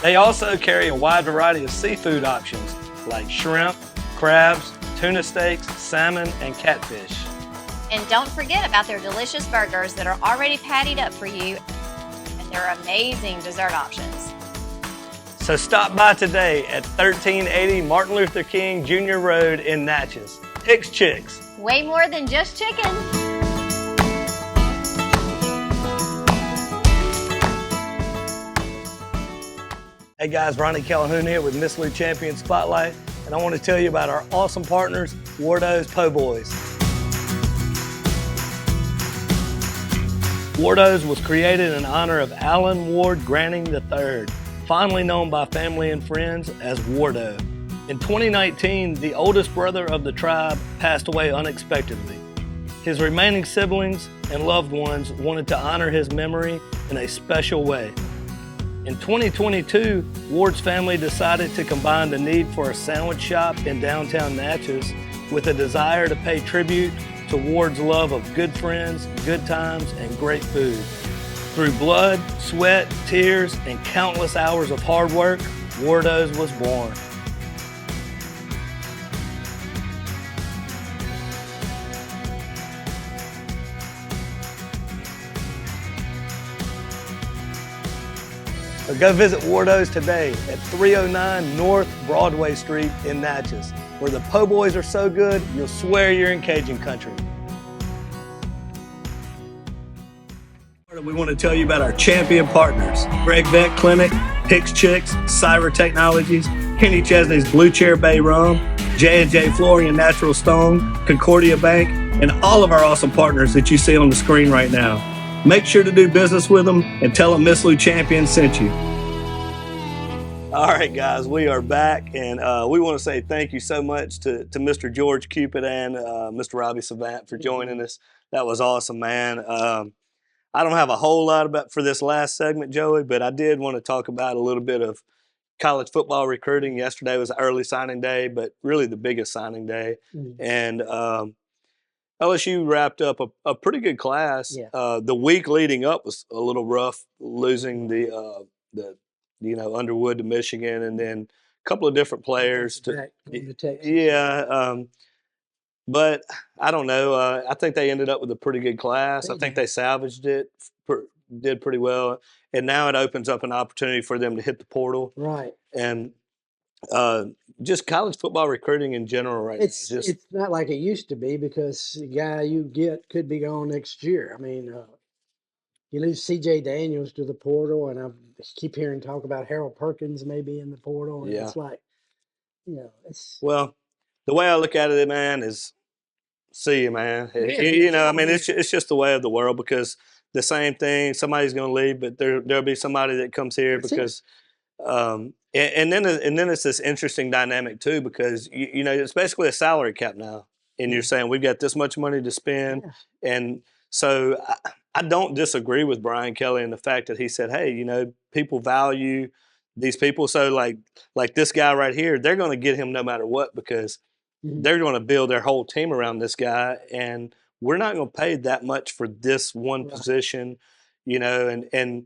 They also carry a wide variety of seafood options like shrimp, crabs, tuna steaks, salmon, and catfish. And don't forget about their delicious burgers that are already pattied up for you, and their amazing dessert options. So stop by today at 1380 Martin Luther King Jr. Road in Natchez. Hicks Chicks. Way more than just chicken. Hey guys, Ronnie Calhoun here with Miss Lou Champion Spotlight, and I want to tell you about our awesome partners, Wardo's Po' Boys. Wardo's was created in honor of Alan Ward Granning III, fondly known by family and friends as Wardo. In 2019, the oldest brother of the tribe passed away unexpectedly. His remaining siblings and loved ones wanted to honor his memory in a special way. In 2022, Ward's family decided to combine the need for a sandwich shop in downtown Natchez with a desire to pay tribute to Ward's love of good friends, good times, and great food. Through blood, sweat, tears, and countless hours of hard work, Wardo's was born. So go visit Wardo's today at 309 North Broadway Street in Natchez, where the po' boys are so good, you'll swear you're in Cajun country. We want to tell you about our champion partners, Gregg Vet Clinic, Hicks Chicks, Syrah Technologies, Kenny Chesney's Blue Chair Bay Rum, J&J Flooring and Natural Stone, Concordia Bank, and all of our awesome partners that you see on the screen right now. Make sure to do business with them and tell them Miss Lou Champion sent you. All right, guys, we are back, and we want to say thank you so much to Mr. George Cupit and Mr. Robbie Savant for joining us. That was awesome, man. I don't have a whole lot about for this last segment, Joey, but I did want to talk about a little bit of college football recruiting. Yesterday was early signing day, but really the biggest signing day. And LSU wrapped up a pretty good class. Yeah. The week leading up was a little rough, losing the Underwood to Michigan, and then a couple of different players to Texas. Yeah. But I don't know. I think they ended up with a pretty good class. I think they salvaged it, did pretty well. And now it opens up an opportunity for them to hit the portal. Right. And just college football recruiting in general right now. It's not like it used to be, because the guy you get could be gone next year. I mean, you lose C.J. Daniels to the portal, and I keep hearing talk about Harold Perkins maybe in the portal. And it's like, it's... Well, the way I look at it, man, is see you, man. It's just the way of the world, because the same thing, somebody's going to leave, but there'll be somebody that comes here because and then it's this interesting dynamic too, because it's basically a salary cap now, and you're saying we've got this much money to spend, and so I don't disagree with Brian Kelly in the fact that he said, hey, people value these people, so like this guy right here, they're going to get him no matter what, because they're going to build their whole team around this guy, and we're not going to pay that much for this one position, and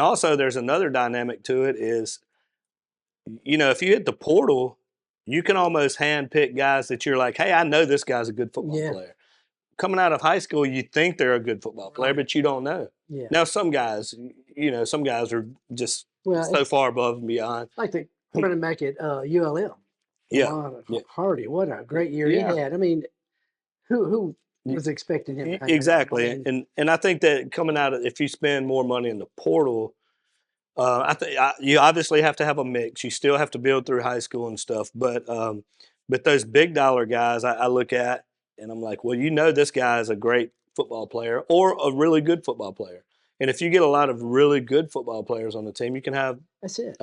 also there's another dynamic to it is, if you hit the portal, you can almost handpick guys that you're like, hey, I know this guy's a good football player. Coming out of high school, you think they're a good football player, but you don't know. Yeah. Now, some guys are just so far above and beyond. Like the running back at ULM. Hardy, what a great year he had. I mean, who was expecting him? Exactly, and I think that coming out of, if you spend more money in the portal, I think you obviously have to have a mix. You still have to build through high school and stuff, but those big dollar guys, I look at and I'm like, well, this guy is a great football player or a really good football player. And if you get a lot of really good football players on the team, you can have. That's it.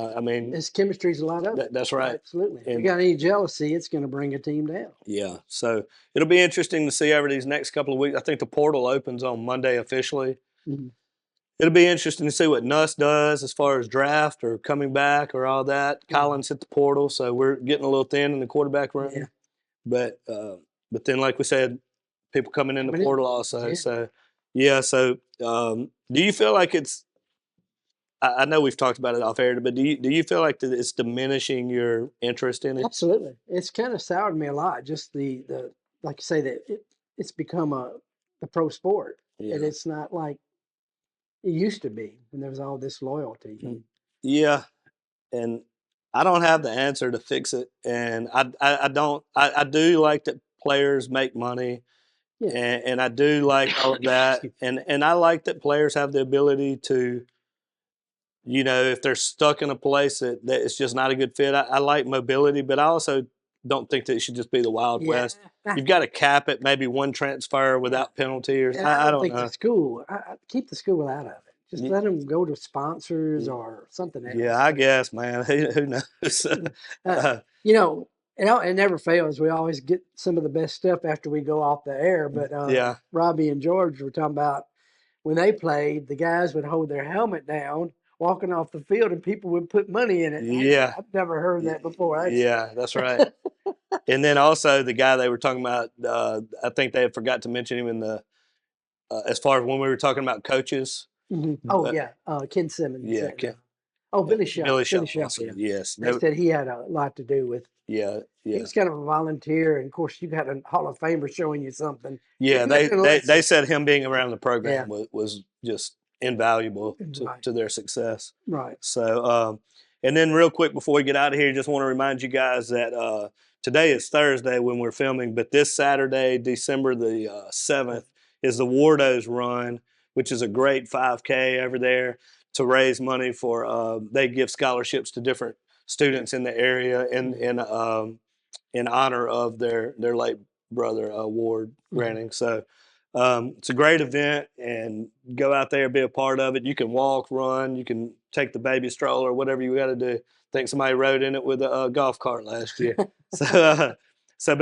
His chemistry's a lot of it. That's right. Absolutely. If you got any jealousy, it's going to bring a team down. Yeah. So it'll be interesting to see over these next couple of weeks. I think the portal opens on Monday officially. Mm-hmm. It'll be interesting to see what Nuss does as far as draft or coming back or all that. Mm-hmm. Collins hit the portal, so we're getting a little thin in the quarterback room. Yeah. But then, like we said, people coming in the portal also. Yeah. So do you feel like it's? I know we've talked about it off air, but do you feel like that it's diminishing your interest in it? Absolutely. It's kind of soured me a lot. Just the like you say, that it's become the pro sport, and it's not like it used to be when there was all this loyalty. Yeah, and I don't have the answer to fix it, and I don't. I do like that players make money. Yeah. And I do like all of that, and I like that players have the ability to, if they're stuck in a place that it's just not a good fit. I like mobility, but I also don't think that it should just be the Wild West. You've got to cap it, maybe one transfer without penalty, or I don't know. The school, keep the school out of it. Just let them go to sponsors or something else. Yeah, I guess, man. Who knows? It never fails. We always get some of the best stuff after we go off the air. But Robbie and George were talking about when they played, the guys would hold their helmet down walking off the field, and people would put money in it. Yeah. I've never heard that before. That's right. And then also the guy they were talking about, I think they forgot to mention him in the as far as when we were talking about coaches. Mm-hmm. Oh, Ken Simmons. Yeah. Billy Shuff. Billy Shuff. Yes. They said he had a lot to do with. Yeah. He was kind of a volunteer, and of course, you got a Hall of Famer showing you something. Yeah, they said him being around the program was just invaluable to their success. Right. So, and then real quick before we get out of here, just want to remind you guys that today is Thursday when we're filming, but this Saturday, December the 7th, is the Wardos Run. which is a great 5K over there to raise money for. They give scholarships to different students in the area in honor of their late brother Ward granting. So it's a great event, and go out there, be a part of it. You can walk, run, you can take the baby stroller, whatever you got to do. I think somebody rode in it with a golf cart last year. But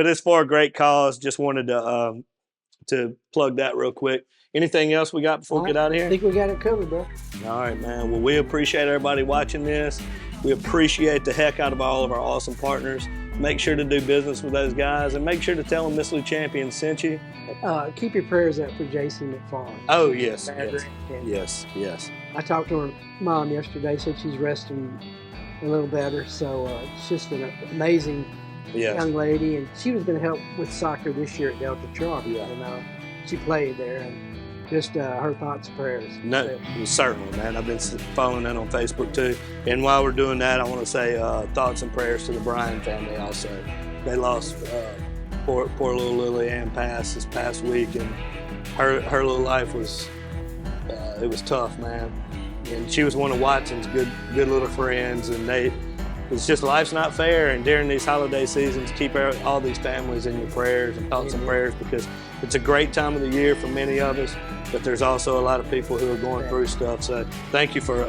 it's for a great cause. Just wanted to plug that real quick. Anything else we got before we get out of here? I think we got it covered, bro. All right, man. Well, we appreciate everybody watching this. We appreciate the heck out of all of our awesome partners. Make sure to do business with those guys, and make sure to tell them Miss Lou Champion sent you. Keep your prayers up for JC McFarland. Oh, yes. Yes. I talked to her mom yesterday, said she's resting a little better. So it's just an amazing young lady, and she was going to help with soccer this year at Delta Charter. And she played there, and just her thoughts and prayers. No, certainly, man. I've been following that on Facebook too. And while we're doing that, I want to say thoughts and prayers to the Bryan family also. They lost poor little Lily Ann passed this past week, and her little life was it was tough, man. And she was one of Watson's good little friends, and it's just life's not fair. And during these holiday seasons, keep all these families in your prayers and thoughts and prayers, because it's a great time of the year for many of us, but there's also a lot of people who are going through stuff. So thank you for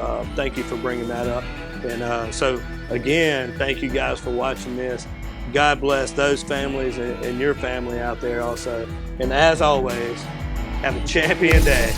bringing that up. And so again, thank you guys for watching this. God bless those families and your family out there also. And as always, have a champion day.